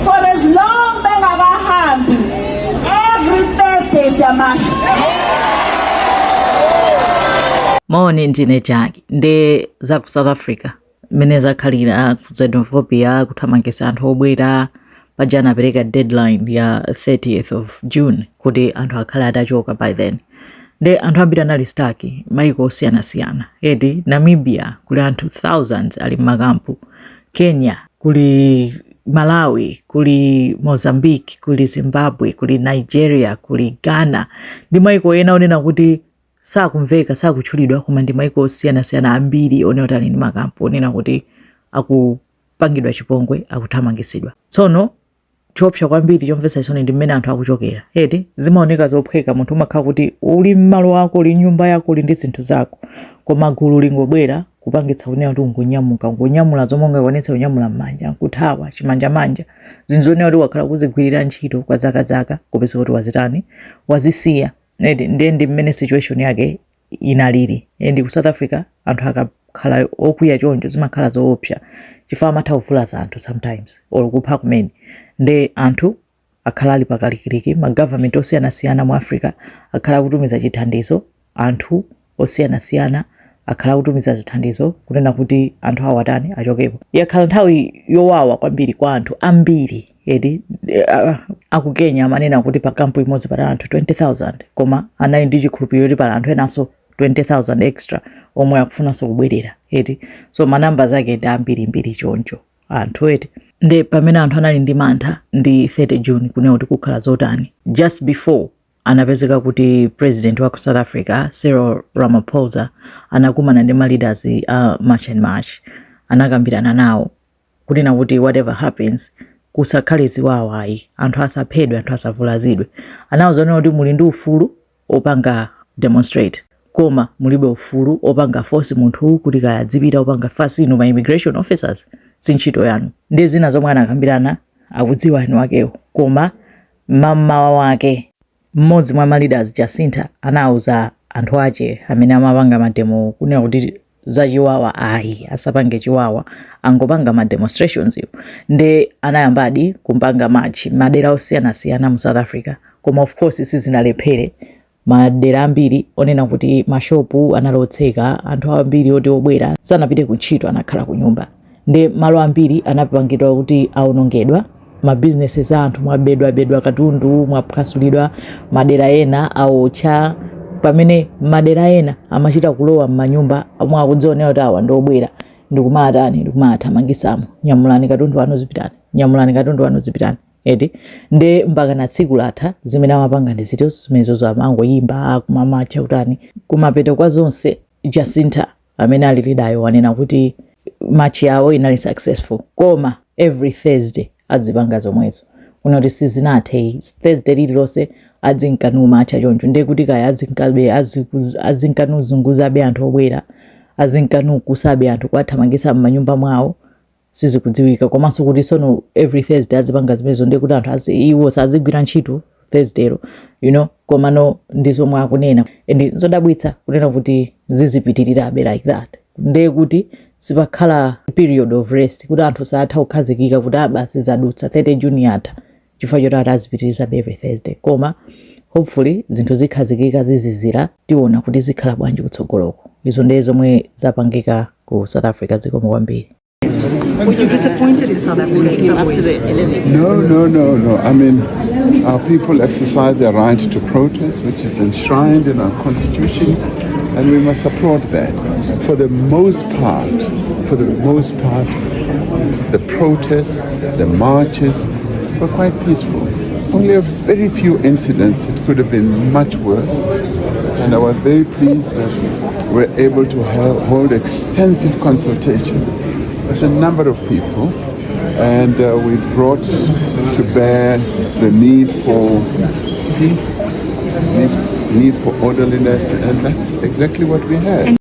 for as long bengakahambi every Thursday siyamasha. Moni ndine Jackie nde za ku South Africa mene zakhalira ku xenophobia kuthamangisa anthu obwera pajana apereka deadline ya 30th of June kuti anthu akhale atachoka by then. Nde anthu ambiri anali staki maiko osiyana-siyana. Edi Namibia kuli anthu thousands ali makampu, Kenya kuli Malawi, kuli Mozambique, kuli Zimbabwe, kuli Nigeria, kuli Ghana. Ndi maiko ena onena kuti sakumveka sakutchulidwa koma ndi maiko osiyana-siyana ambiri onena kuti ali ndi makampu onena kuti akupangidwa chipongwe akuthamangisidwa. Tsono chopsa kwambiri chomvetsa chisoni ndi mmene anthu akuchokera. Eti zimaoneka zophweka munthu umakhala kuti uli mmalo ako uli nyumba yako uli ndi zinthu zako koma gulu lingobwera kupangitsa kunena kuti ungunyamula zomwe ungakwanitse kunyamula m'manja nkuthawa chimanjamanja zinthu zonena kuti wakhala kuzigwirira ntchito kwa zaka kupeza kuti wazitani wazisiya. Ndi mmene situation yake inaliri. Ndi ku South Africa anthu akakhala okwiya choncho zimakhala zoopsa chifukwa amatha kuvulaza anthu sometimes or kupha kumene. Nde anthu akhala ali pakalikiliki ma-government osiyana-siyana mu Africa akhala kutumiza chithandizo, anthu osiyana-siyana akhala kutumiza zithandizo kunena kuti anthu awatani achokepo. Yakhala nthawi yowawa kwambiri kwa anthu ambiri. Edi aku Kenya amanena kuti pa kampu imodzi pali anthu 20,000 koma anali ndi chikhulupiriro kuti pali anthu enanso 20,000 extra omwe akufunanso kubwerera. Edi so manamba zake ndi ambirimbiri choncho anthu. Edi nde pamene anthu anali ndi mantha ndi 30 June kunena kuti kukhala zotani just before anapezeka kuti president wa ku South Africa Cyril Ramaphosa anakumana ndi ma leaders March and March anakambirana nawo kunena kuti whatever happens kusakhale ziwawayi anthu asaphedwe anthu asavulazidwe. Anawuzana kuti muli ndi ufulu opanga demonstrate koma mulibe ufulu opanga force munthu kuti kayadzipita opanga fast ino ma immigration officers sinchito yanu. Ndi zina zomwe anakambirana akudziwa anu wakewo koma mama wake mmodzi mwa ma leaders Jacinta anauza anthu ache amene amapanga mademo kunena kuti zachiwawa ayi asapange chiwawa angopanga ma demonstrations iwo. Nde anayambadi kumpanga march madera osiyana-siyana mu South Africa koma of course sizinalephere madera ambiri onena kuti mashopu analotseka anthu ambiri oti obwera sanapite kuntchito anakhala ku nyumba. Nde malo ambiri anapangidwa kuti aonongedwa ma businesses anthu mwabedwa katundu mwaphasulidwa madera ena aocha pamene madera ena amachita kulowa m'manyumba amwe akudzionera kuti awa ndobwera ndikumathamangisamo nyamulani katundu wanu zipitani. Edi nde mpaka na tsiku latha zimene amapanga ndi zito zimenezo amangoyimba kumamacha utani kumapeto kwa zonse. Jacinta amene ali leader wanena kuti march yawo inali successful koma every Thursday adzipanga zomwezo kuna kuti sizinathe Thursday lililonse adzinkanu macha choncho. Nde kuti kaya azinkanu zunguzabe anthu obwera azinkanu kusabe anthu kwathamangisa m'manyumba mwawo sizikudziwika komanso kuti sono every Thursday azipanga zimenezo. Nde kuti anthu iwo sazigwira ntchito Thursday komano ndizomwe akunena ndi zodabwitsa kunena kuti zizipitirirabe like that. Nde kuti sipakhala period of rest kuti anthu satha kukhazikika kuti basi zadutsa 30 June yatha chifukwa choti atazipitiriza every Thursday koma hopefully zinthu zikhazikika zizizira tiona kuti zikhala bwanji kutsogoloko. Izo ndiye zomwe zapangika ku South Africa zikomo kwambiri. Were you disappointed in South Africa? Up to the 11th? No. I mean, our people exercise their right to protest, which is enshrined in our constitution, and we must applaud that. For the most part, the protests, the marches were quite peaceful. Only a very few incidents. It could have been much worse. And I was very pleased that we were able to hold extensive consultation with a number of people, and we brought to bear the need for peace, need for orderliness, and that's exactly what we had.